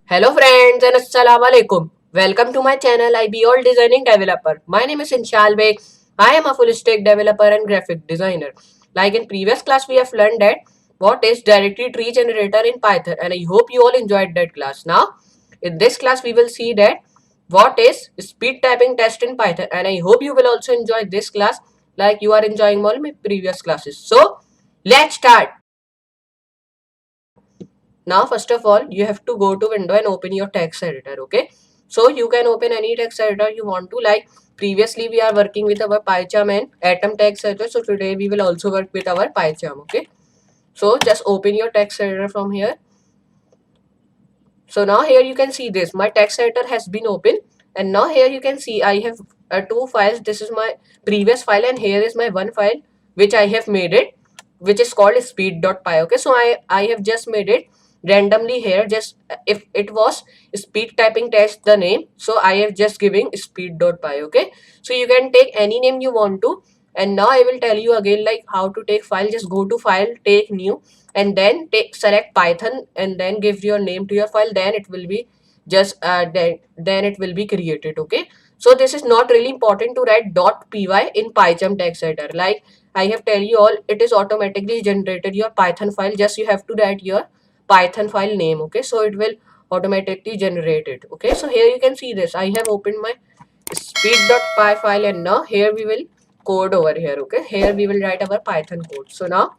Hello friends and assalamu alaikum. Welcome to my channel IBOL Designing Developer. My name is Inshal Beg. I am a full stack developer and graphic designer. Like in previous class we have learned that what is directory tree generator in Python and I hope you all enjoyed that class. Now in this class we will see that what is speed typing test in Python and I hope you will also enjoy this class like you are enjoying all my previous classes. So let's start. Now, first of all, you have to go to window and open your text editor. Okay. So you can open any text editor you want to. Like previously, we are working with our PyCharm and Atom text editor. So today we will also work with our PyCharm. Okay. So just open your text editor from here. So now here you can see this. My text editor has been opened, and now here you can see I have two files. This is my previous file, and here is my one file which I have made it, which is called speed.py. Okay, so I have just made it randomly here. Just if it was speed typing test the name, so I have just giving speed.py. Okay, so you can take any name you want to, and now I will tell you again like how to take file. Just go to file, take new, and then select Python and then give your name to your file. Then it will be just then it will be created. Okay, so this is not really important to write .py in PyCharm text editor. Like I have tell you all, it is automatically generated your Python file. Just you have to write your Python file name. Okay, so it will automatically generate it. Okay, so here you can see this. I have opened my speed.py file, and now here we will code over here. Okay, here we will write our Python code. So now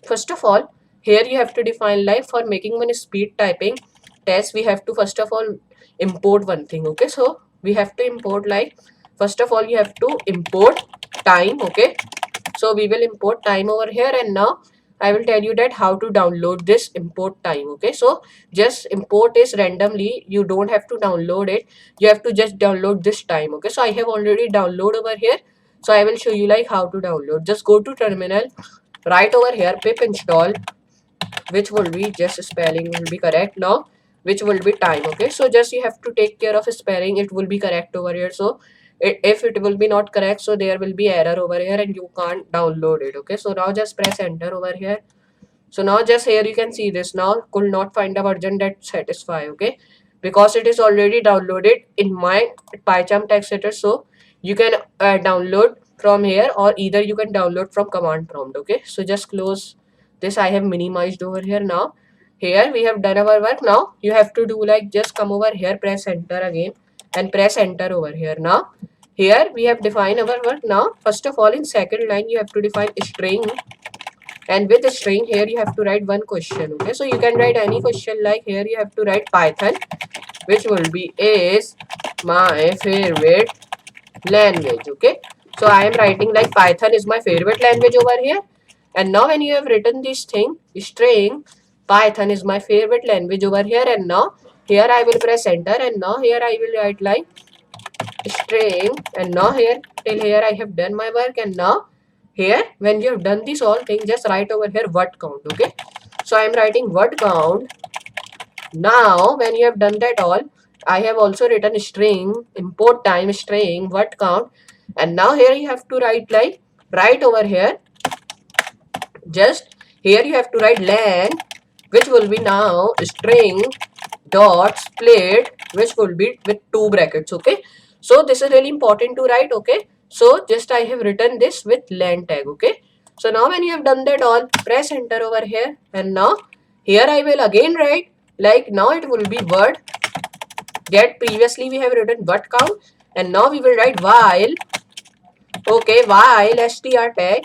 first of all, here you have to define like for making one speed typing test, we have to first of all import one thing. Okay, so we have to import like first of all you have to import time. Okay, so we will import time over here, and now I will tell you that how to download this import time. Okay, so just import is randomly, you don't have to download it, you have to just download this time. Okay, so I have already download over here, so I will show you like how to download. Just go to terminal, write over here pip install, which will be just spelling will be correct now, which will be time. Okay, so just you have to take care of spelling, it will be correct over here. So if it will be not correct, so there will be error over here and you can't download it. Okay, so now just press enter over here. So now just here you can see this. Now could not find a version that satisfy. Okay, because it is already downloaded in my PyCharm text editor. So you can download from here, or either you can download from command prompt. Okay, so just close this. I have minimized over here. Now here we have done our work. Now you have to do like just come over here, press enter again and press enter over here. Now here we have defined our work. Now first of all in second line you have to define string, and with the string here you have to write one question. Okay, so you can write any question. Like here you have to write Python, which will be is my favorite language. Okay, so I am writing like Python is my favorite language over here. And now when you have written this thing string Python is my favorite language over here, and now here I will press enter, and now here I will write like string, and now here till here I have done my work. And now here when you have done this all thing, just write over here word count. Okay, so I am writing word count. Now when you have done that all, I have also written string import time string word count, and now here you have to write like right over here, just here you have to write len, which will be now string dot split, which will be with two brackets. Okay, so this is really important to write. Okay, so just I have written this with len tag. Okay, so now when you have done that all, press enter over here, and now here I will again write like now it will be word get, previously we have written word count, and now we will write while. Okay, while str tag,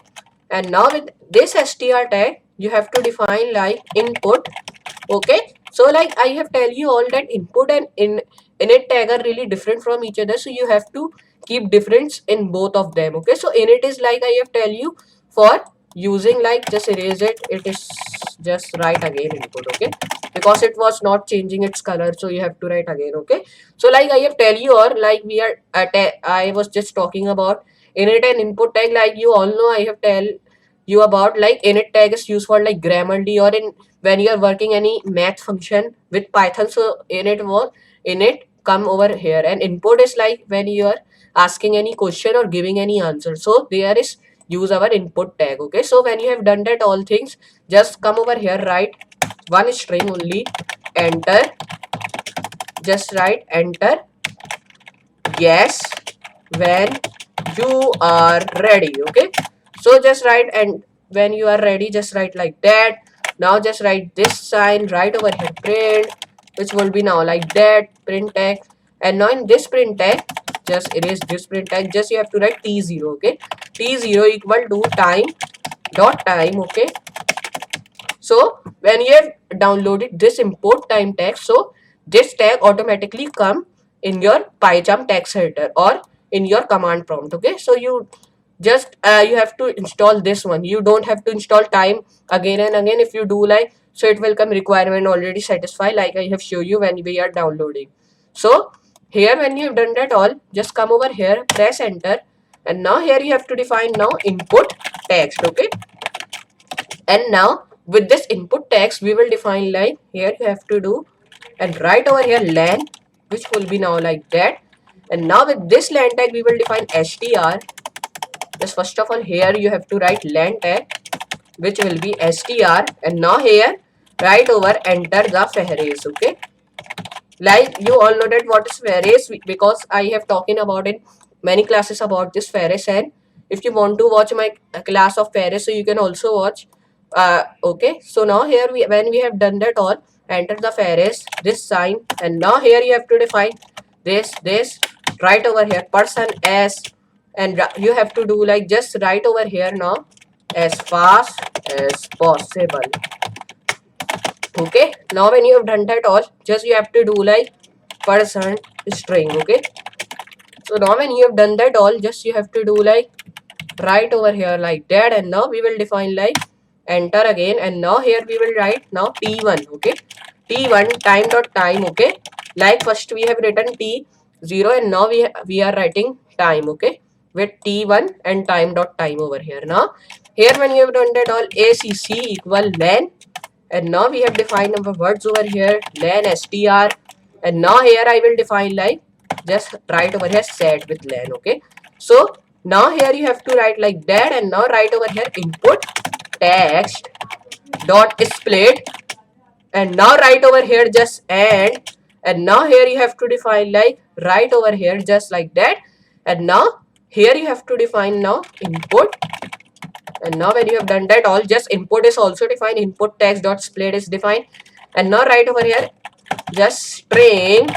and now with this str tag you have to define like input. Okay, so like I have tell you all that input and init tag are really different from each other, so you have to keep difference in both of them. Okay, so init is like I have tell you for using like just erase it, it is just write again input. Okay, because it was not changing its color, so you have to write again. Okay, so like I have tell you, or like we are at I was just talking about init and input tag. Like you all know, I have tell you about like init tag is used for like grammarly or in when you are working any math function with Python. So init come over here, and input is like when you are asking any question or giving any answer, so there is use our input tag. Okay, so when you have done that all things, just come over here, write one string only, enter, just write enter yes when you are ready. Okay, so just write, and when you are ready just write like that. Now just write this sign right over here, print, which will be now like that, print tag. And now in this print tag, just erase this print tag, just you have to write t0. Okay, t0 equal to time dot time. Okay, so when you have downloaded this import time tag, so this tag automatically come in your PyCharm text editor or in your command prompt. Okay, so you just you have to install this one. You don't have to install time again and again. If you do like, so it will come requirement already satisfied, like I have shown you when we are downloading. So here when you have done that all, just come over here, press enter, and now here you have to define now input text. Okay, and now with this input text we will define, like here you have to do and write over here len, which will be now like that. And now with this len tag we will define str. Just first of all here you have to write len tag, which will be str, and now here write over enter the phrase. Okay, like you all know that what is phrase, because I have talking about in many classes about this phrase. And if you want to watch my class of phrase, so you can also watch. Okay, so now here we, when we have done that all, enter the phrase, this sign, and now here you have to define this right over here person as, and you have to do like just write over here now as fast as possible. Okay, now when you have done that all, just you have to do like person string. Okay, so now when you have done that all, just you have to do like right over here like that. And now we will define like enter again, and now here we will write now t1. Okay, t1 time dot time. Okay, like first we have written t0, and now we are writing time. Okay, with t1 and time dot time over here. Now here when you have done that all, acc equal len, and now we have defined our words over here, len str. And now here I will define like just write over here set with len. Okay, so now here you have to write like that, and now write over here input text dot split, and now write over here just and now here you have to define like write over here just like that. And now here you have to define now input. And now when you have done that all, just input is also defined, input text dot split is defined. And now write over here just string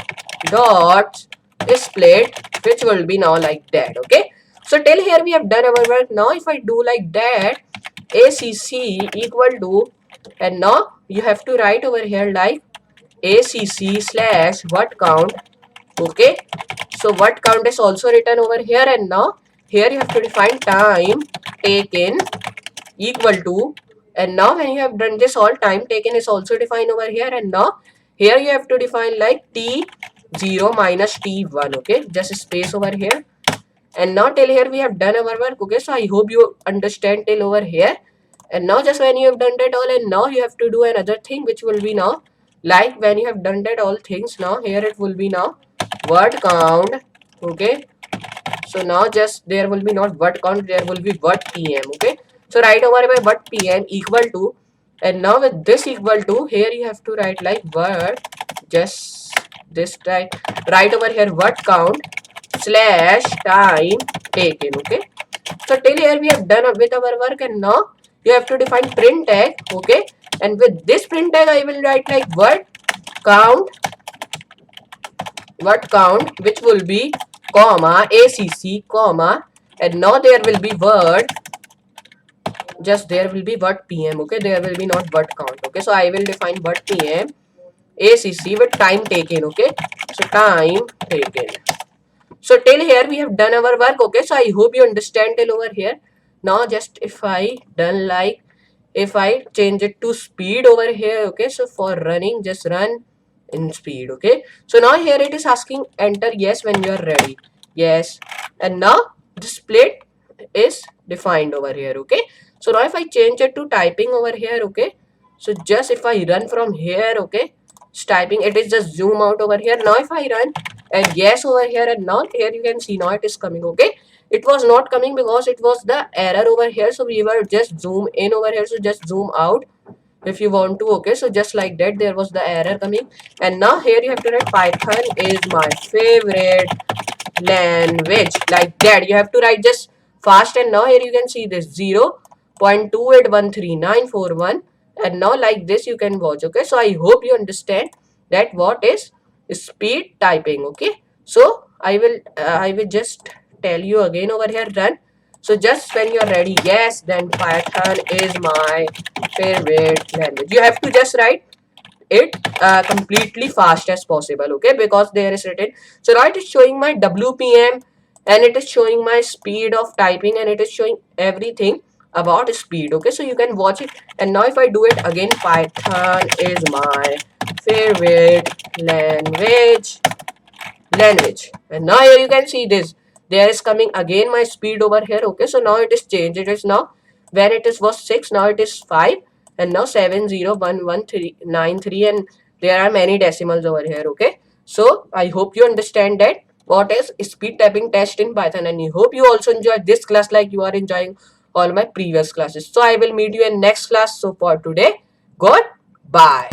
dot split, which will be now like that. Okay, so till here we have done our work. Now if I do like that, acc equal to, and now you have to write over here like acc slash word count. Okay, so word count is also written over here. And now here you have to define time taken equal to, and now when you have done this all, time taken is also defined over here. And now here you have to define like t0 minus t1. Okay, just space over here. And now till here we have done our work. Okay, so I hope you understand till over here. And now just when you have done that all, and now you have to do another thing, which will be now like when you have done that all things, now here it will be now word count. Okay, so now just there will be not word count, there will be word pm. Okay, so write over by word pm equal to, and now with this equal to, here you have to write like word, just this type, write over here word count slash time taken. Okay, so till here we have done with our work. And now you have to define print tag. Okay, and with this print tag I will write like count word count, which will be comma acc comma, and now there will be word, just there will be word pm. Okay, there will be not word count. Okay, so I will define word pm acc with time taken. Okay, so time taken. So till here we have done our work. Okay, so I hope you understand till over here. Now just if I done like, if I change it to speed over here. Okay, so for running, just run in speed. Okay, so now here it is asking enter yes when you are ready. Yes, and now the split is defined over here. Okay, so now if I change it to typing over here. Okay, so just if I run from here. Okay, typing, it is just zoom out over here. Now if I run and yes over here, and now here you can see now it is coming. Okay, it was not coming because it was the error over here, so we were just zoom in over here, so just zoom out. if you want to. Okay, so just like that there was the error coming. And now here you have to write Python is my favorite language, like that you have to write just fast. And now here you can see this 0.2813941, and now like this you can watch. Okay, so I hope you understand that what is speed typing. Okay, so I will just tell you again over here, run. So just when you're ready, yes, then Python is my favorite language. You have to just write it completely fast as possible. Okay, because there is written, so now it is showing my WPM, and it is showing my speed of typing, and it is showing everything about speed. Okay, so you can watch it. And now if I do it again, Python is my favorite language, and now here you can see this, there is coming again my speed over here. Okay, so now it is changed. It is now, when it is was 6, now it is 5, and now 7011393, and there are many decimals over here. Okay, so I hope you understand that what is speed typing test in Python, and I hope you also enjoy this class like you are enjoying all my previous classes. So I will meet you in next class. So for today, goodbye.